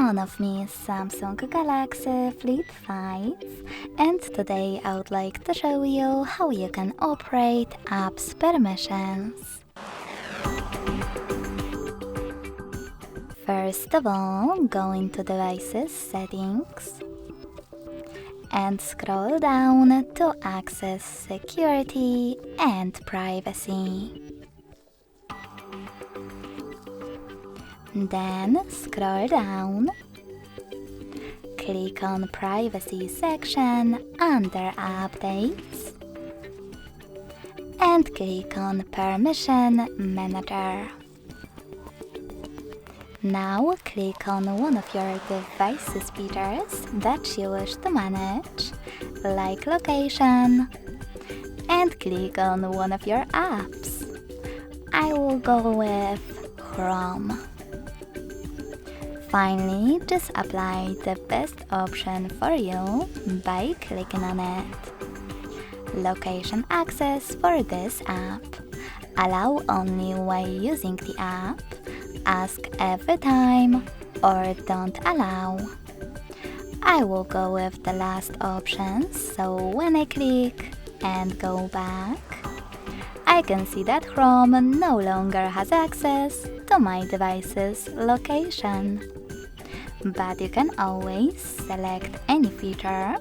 on of me is Samsung Galaxy Flip5, and today I would like to show you how you can operate apps permissions. First of all, go into Devices Settings and scroll down to access Security and Privacy. Then scroll down, click on Privacy section under Updates, and click on Permission Manager. Now click on one of your device's features that you wish to manage, like location, and click on one of your apps. I will go with Chrome. Finally, just apply the best option for you by clicking on it. Location access for this app. Allow only while using the app. Ask every time or don't allow. I will go with the last option, so when I click and go back, I can see that Chrome no longer has access to my device's location. But you can always select any feature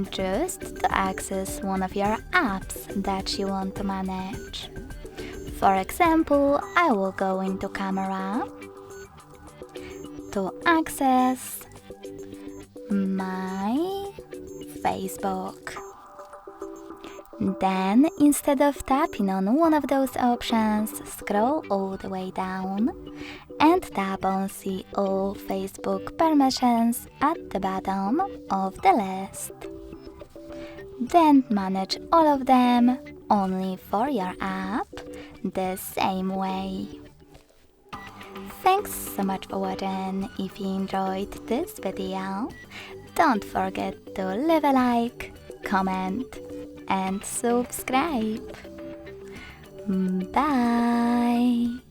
just to access one of your apps that you want to manage. For example, I will go into Camera to access my Facebook. Then, instead of tapping on one of those options, scroll all the way down and tap on See All Facebook Permissions at the bottom of the list. Then manage all of them only for your app the same way. Thanks so much for watching. If you enjoyed this video, don't forget to leave a like, comment, and subscribe. Bye!